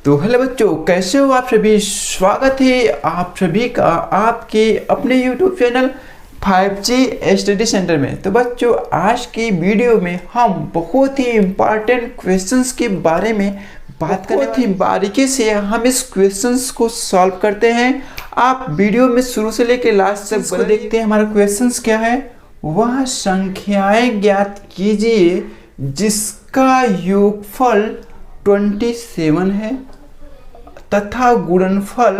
तो हेलो बच्चों, कैसे हो आप सभी। स्वागत है आप सभी का आपके अपने YouTube channel 5G study centre में। तो बच्चों, आज की वीडियो में हम बहुत ही इम्पॉर्टेंट क्वेश्चंस के बारे में बात करने वाले हैं। बारीकी से हम इस क्वेश्चंस को सॉल्व करते हैं। आप वीडियो में शुरू से लेकर लास्ट तक को देखते हैं। हमारा क्वेश्चंस क्या है, वह संख्याएं ज्ञात कीजिए जिसका योगफल 27 है तथा गुणनफल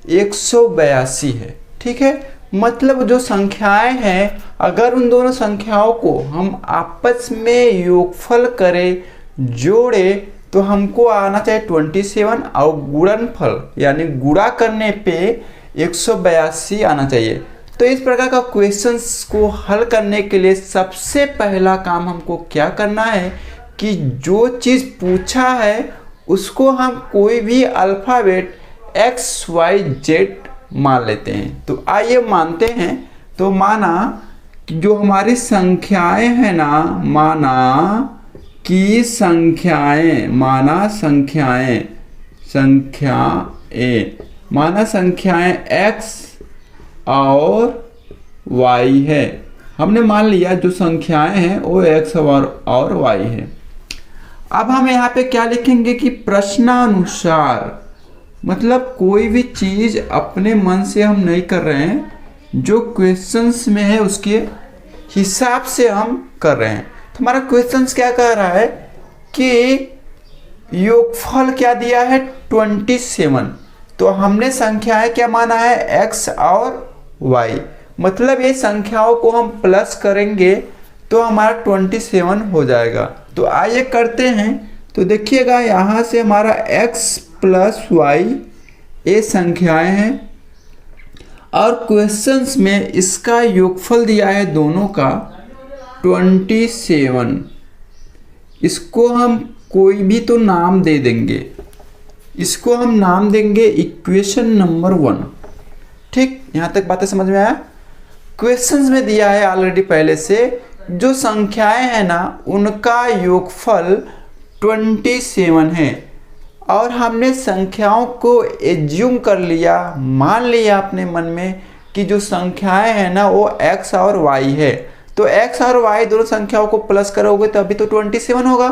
182 है। ठीक है, मतलब जो संख्याएं हैं, अगर उन दोनों संख्याओं को हम आपस में योगफल करें, जोड़े, तो हमको आना चाहिए 27 और गुणनफल यानी गुणा करने पे 182 आना चाहिए। तो इस प्रकार का क्वेश्चंस को हल करने के लिए सबसे पहला काम हमको क्या करना है कि जो चीज़ पूछा है उसको हम कोई भी अल्फ़ाबेट XYZ मान लेते हैं। तो आइए मानते हैं। तो माना जो हमारी संख्याएं हैं ना, संख्याएं X और Y है। हमने मान लिया जो संख्याएं हैं वो X और Y है। अब हम यहाँ पे क्या लिखेंगे कि प्रश्नानुसार, मतलब कोई भी चीज़ अपने मन से हम नहीं कर रहे हैं, जो क्वेश्चंस में है उसके हिसाब से हम कर रहे हैं। तो हमारा क्वेश्चंस क्या कह रहा है कि योगफल क्या दिया है 27। तो हमने संख्याएं क्या माना है X और Y, मतलब ये संख्याओं को हम प्लस करेंगे तो हमारा 27 हो जाएगा। तो आइए करते हैं। तो देखिएगा यहाँ से हमारा X प्लस Y ये संख्याएं हैं और क्वेश्चंस में इसका योगफल दिया है दोनों का 27। इसको हम कोई भी तो नाम दे देंगे। इसको हम नाम देंगे इक्वेशन नंबर 1। ठीक, यहाँ तक बातें समझ में आया। क्वेश्चंस में दिया है ऑलरेडी पहले से जो संख्याएं हैं ना उनका योगफल 27 है और हमने संख्याओं को एज्यूम कर लिया, मान लिया अपने मन में कि जो संख्याएं हैं ना वो X और Y है। तो X और Y दोनों संख्याओं को प्लस करोगे तो अभी तो 27 होगा।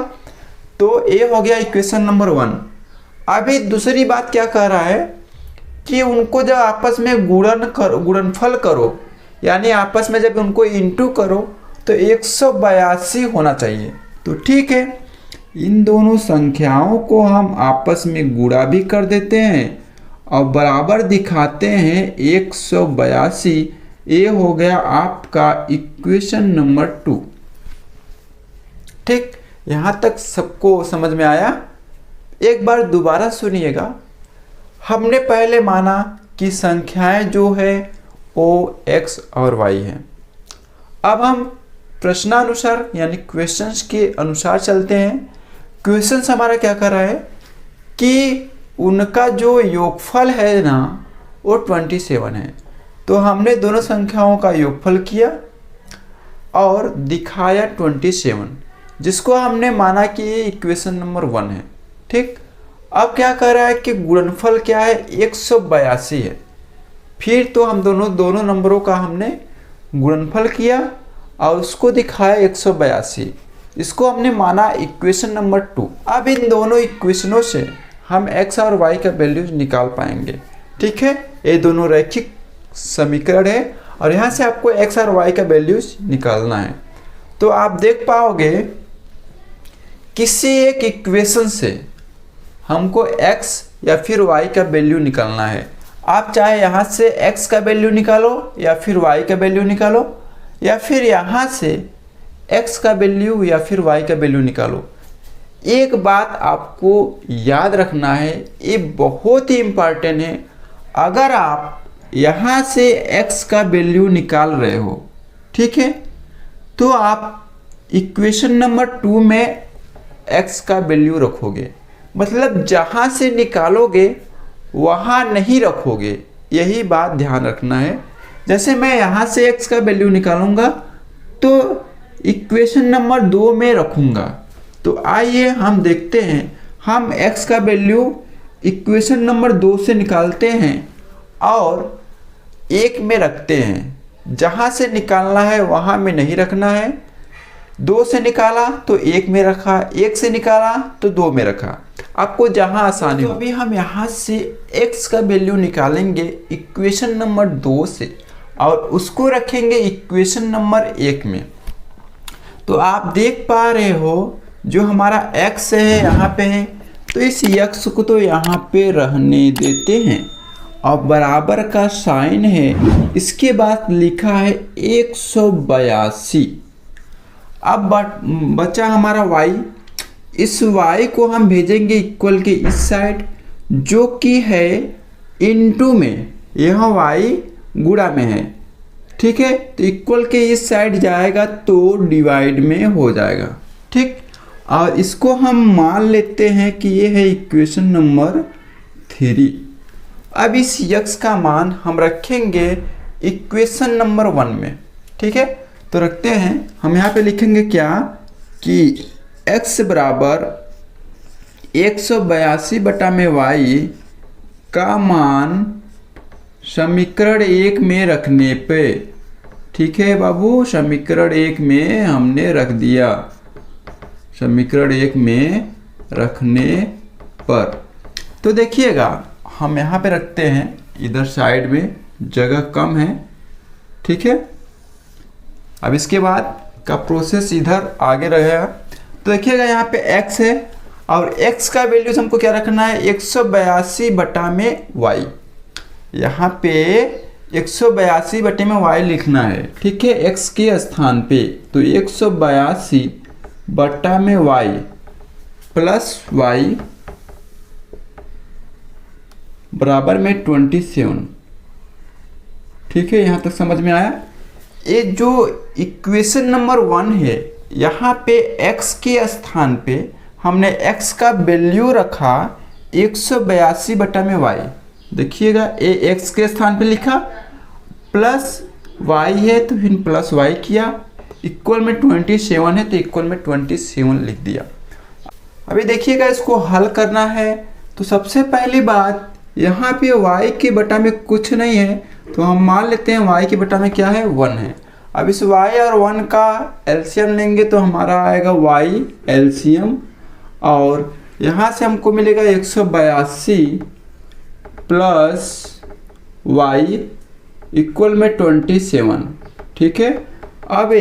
तो ये हो गया इक्वेशन नंबर 1। अभी दूसरी बात क्या कह रहा है कि उनको जब आपस में गुणनफल करो, यानी आपस में जब उनको इंटू करो तो 182 होना चाहिए। तो ठीक है, इन दोनों संख्याओं को हम आपस में गुणा भी कर देते हैं और बराबर दिखाते हैं 182। ये हो गया आपका इक्वेशन नंबर 2। ठीक, यहाँ तक सबको समझ में आया। एक बार दोबारा सुनिएगा। हमने पहले माना कि संख्याएं जो है वो X और Y है। अब हम प्रश्नानुसार यानी क्वेश्चंस के अनुसार चलते हैं। क्वेश्चंस हमारा क्या कर रहा है कि उनका जो योगफल है ना वो 27 है। तो हमने दोनों संख्याओं का योगफल किया और दिखाया 27, जिसको हमने माना कि ये इक्वेशन नंबर 1 है। ठीक, अब क्या कर रहा है कि गुणनफल क्या है 182 है। फिर तो हम दोनों नंबरों का हमने गुणनफल किया और उसको दिखाया 182। इसको हमने माना इक्वेशन नंबर 2। अब इन दोनों इक्वेशनों से हम X और Y का वैल्यूज निकाल पाएंगे। ठीक है, ये दोनों रैखिक समीकरण है और यहाँ से आपको X और Y का वैल्यूज निकालना है। तो आप देख पाओगे किसी एक इक्वेशन से हमको X या फिर Y का वैल्यू निकालना है। आप चाहे यहाँ से X का वैल्यू निकालो या फिर Y का वैल्यू निकालो, या फिर यहाँ से X का वैल्यू या फिर Y का वैल्यू निकालो। एक बात आपको याद रखना है, ये बहुत ही इम्पॉर्टेंट है। अगर आप यहाँ से X का वैल्यू निकाल रहे हो, ठीक है, तो आप इक्वेशन नंबर 2 में X का वैल्यू रखोगे, मतलब जहाँ से निकालोगे वहाँ नहीं रखोगे। यही बात ध्यान रखना है। जैसे मैं यहाँ से X का वैल्यू निकालूंगा तो इक्वेशन नंबर 2 में रखूंगा। तो आइए हम देखते हैं, हम X का वैल्यू इक्वेशन नंबर 2 से निकालते हैं और 1 में रखते हैं। जहाँ से निकालना है वहाँ में नहीं रखना है। 2 से निकाला तो 1 में रखा, 1 से निकाला तो 2 में रखा, आपको जहाँ आसानी हो। अभी हम यहाँ से x का वैल्यू निकालेंगे इक्वेशन नंबर 2 से और उसको रखेंगे इक्वेशन नंबर 1 में। तो आप देख पा रहे हो जो हमारा x है यहाँ पे है, तो इस x को तो यहाँ पे रहने देते हैं और बराबर का साइन है, इसके बाद लिखा है 182। अब बचा हमारा y, इस y को हम भेजेंगे इक्वल के इस साइड जो कि है इनटू में, यह y गुणा में है, ठीक है। तो इक्वल के इस साइड जाएगा तो डिवाइड में हो जाएगा, ठीक। और इसको हम मान लेते हैं कि ये है इक्वेशन नंबर 3। अब इस x का मान हम रखेंगे इक्वेशन नंबर 1 में, ठीक है। तो रखते हैं, हम यहाँ पे लिखेंगे क्या कि x बराबर 182 बटा में y का मान समीकरण 1 में रखने पे, ठीक है बाबू, समीकरण 1 में हमने रख दिया, समीकरण 1 में रखने पर। तो देखिएगा हम यहाँ पे रखते हैं, इधर साइड में जगह कम है, ठीक है। अब इसके बाद का प्रोसेस इधर आगे रहेगा। तो देखिएगा यहाँ पे x है और x का वैल्यू हमको क्या रखना है 182 बटा में y, यहाँ पे 182 बटे में y लिखना है, ठीक है, x के स्थान पे। तो 182 बटा में y प्लस y बराबर में 27, ठीक है। यहाँ तक समझ में आया। ये जो इक्वेशन नंबर 1 है, यहाँ पे x के स्थान पे हमने x का वैल्यू रखा 182 बटा में y, देखिएगा ये x के स्थान पे लिखा, प्लस y है तो फिर प्लस y किया, इक्वल में 27 है तो इक्वल में 27 लिख दिया। अभी देखिएगा इसको हल करना है। तो सबसे पहली बात, यहाँ पे y के बटा में कुछ नहीं है तो हम मान लेते हैं y के बटा में क्या है 1 है। अब इस y और 1 का एलसीएम लेंगे तो हमारा आएगा y एलसीएम, और यहाँ से हमको मिलेगा 182 प्लस y इक्वल में 27, ठीक है। अब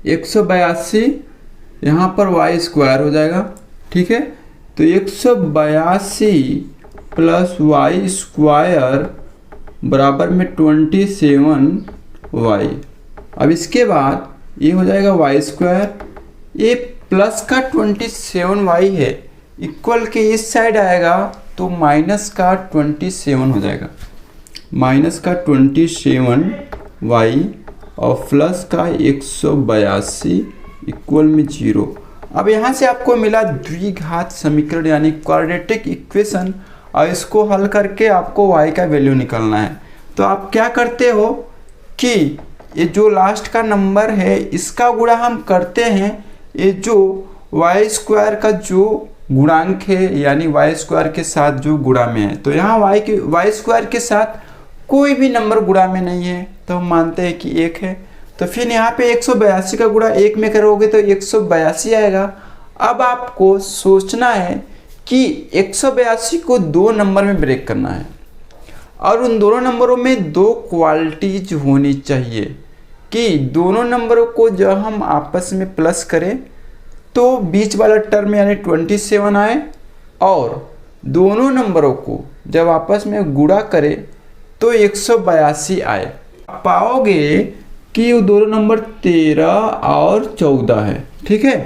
182 यहाँ पर y स्क्वायर हो जाएगा, ठीक है। तो 182 प्लस y स्क्वायर बराबर में 27y। अब इसके बाद ये हो जाएगा y स्क्वायर, ये प्लस का 27y है, इक्वल के इस साइड आएगा तो माइनस का 27 हो जाएगा, माइनस का 27y और प्लस का 182 इक्वल में 0। अब यहाँ से आपको मिला द्विघात समीकरण यानी क्वाड्रेटिक इक्वेशन, और इसको हल करके आपको y का वैल्यू निकालना है। तो आप क्या करते हो कि ये जो लास्ट का नंबर है इसका गुणा हम करते हैं, ये जो y स्क्वायर का जो गुणांक है यानी y स्क्वायर के साथ जो गुणा में है, तो यहाँ y स्क्वायर के साथ कोई भी नंबर गुणा में नहीं है तो हम मानते हैं कि 1 है। तो फिर यहाँ पे 182 का गुणा 1 में करोगे तो 182 आएगा। अब आपको सोचना है कि 182 को 2 नंबर में ब्रेक करना है और उन दोनों नंबरों में 2 क्वालिटीज होनी चाहिए कि दोनों नंबरों को जब हम आपस में प्लस करें तो बीच वाला टर्म यानी 27 आए, और दोनों नंबरों को जब आपस में गुणा करें तो 182 आए। पाओगे कि वो दोनों नंबर 13 और 14 है, ठीक है।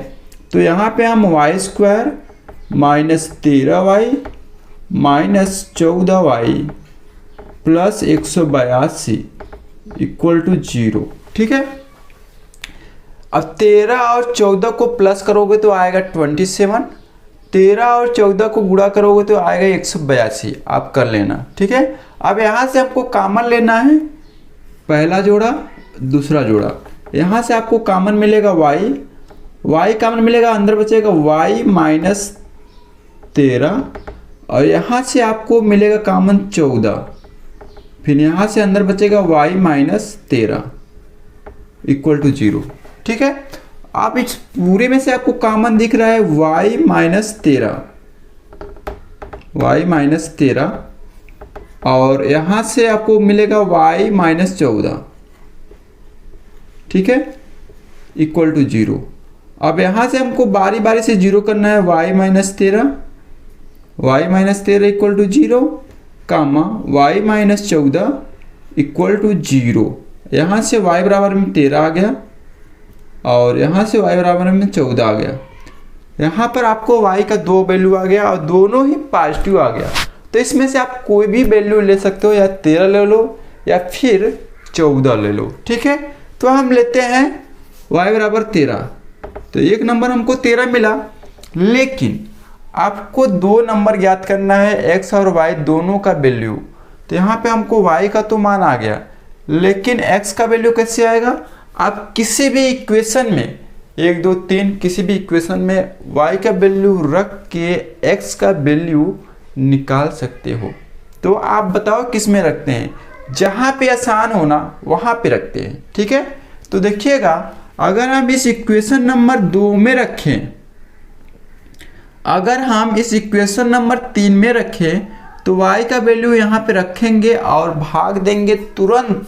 तो यहाँ पे हम y square minus 13y minus 14y plus 182 equal to 0, ठीक है। अब 13 और 14 को प्लस करोगे तो आएगा 27, 13 और 14 को गुणा करोगे तो आएगा 182, आप कर लेना, ठीक है। अब यहाँ से आपको कॉमन लेना है, पहला जोड़ा दूसरा जोड़ा, यहाँ से आपको कॉमन मिलेगा y कॉमन मिलेगा, अंदर बचेगा y माइनस 13 और यहाँ से आपको मिलेगा कॉमन 14, फिर यहाँ से अंदर बचेगा y माइनस 13 इक्वल टू 0। ठीक है, आप इस पूरे में से आपको कॉमन दिख रहा है y माइनस 13 और यहाँ से आपको मिलेगा y माइनस 14, ठीक है, इक्वल टू 0। अब यहाँ से हमको बारी बारी से 0 करना है, y minus 13 equal to 0 comma y minus 14 equal to 0। यहाँ से y बराबर में 13 आ गया और यहाँ से y बराबर में 14 आ गया। यहाँ पर आपको y का 2 वैल्यू आ गया और दोनों ही पॉजिटिव आ गया। तो इसमें से आप कोई भी वैल्यू ले सकते हो, या 13 ले लो या फिर 14 ले लो। ठीक है, तो हम लेते हैं y बराबर 13, तो एक नंबर हमको 13 मिला, लेकिन आपको 2 नंबर ज्ञात करना है x और y दोनों का वैल्यू। तो यहाँ पे हमको y का तो मान आ गया, लेकिन x का वैल्यू कैसे आएगा? आप किसी भी इक्वेशन में 1 2 3 किसी भी इक्वेशन में y का वैल्यू रख के x का वैल्यू निकाल सकते हो। तो आप बताओ किस में रखते हैं? जहाँ पे आसान होना वहाँ पे रखते हैं। ठीक है, तो देखिएगा अगर हम इस इक्वेशन नंबर 2 में रखें, अगर हम इस इक्वेशन नंबर 3 में रखें तो y का वैल्यू यहाँ पे रखेंगे और भाग देंगे, तुरंत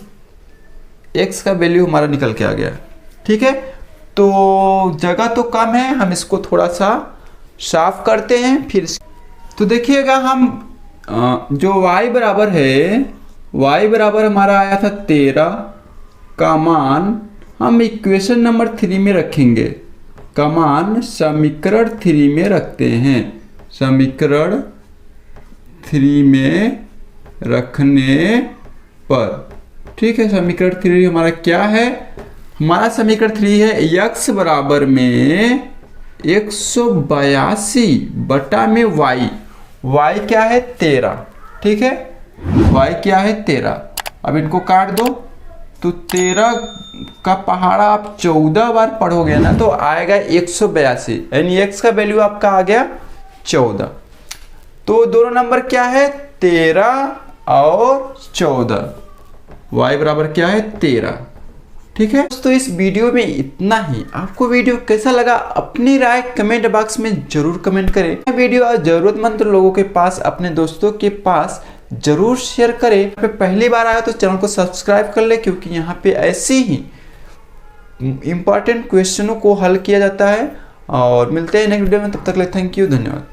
x का वैल्यू हमारा निकल के आ गया। ठीक है, तो जगह तो कम है, हम इसको थोड़ा सा साफ करते हैं फिर। तो देखिएगा हम जो y बराबर है, y बराबर हमारा आया था 13 का मान हम इक्वेशन नंबर 3 में रखेंगे, का मान समीकरण 3 में रखते हैं। समीकरण 3 में रखने पर, ठीक है, समीकरण 3 हमारा क्या है? हमारा समीकरण 3 है x बराबर में 182 बटा में y क्या है? 13। ठीक है, y क्या है? 13। अब इनको काट दो तो 13 का पहाड़ा आप 14 बार पढ़ोगे ना तो आएगा 182, यानी x का वैल्यू आपका आ गया 14। तो दोनों नंबर क्या है? 13 और 14, y बराबर क्या है? 13। ठीक है दोस्तों, इस वीडियो में इतना ही। आपको वीडियो कैसा लगा अपनी राय कमेंट बॉक्स में जरूर कमेंट करें। वीडियो जरूरतमंद लोगों के पास, अपने दोस्तों के पास जरूर शेयर करें। पहली बार आया तो चैनल को सब्सक्राइब कर ले, क्योंकि यहाँ पे ऐसे ही इंपॉर्टेंट क्वेश्चनों को हल किया जाता है। और मिलते हैं नेक्स्ट वीडियो में, तब तक के लिए थैंक यू, धन्यवाद।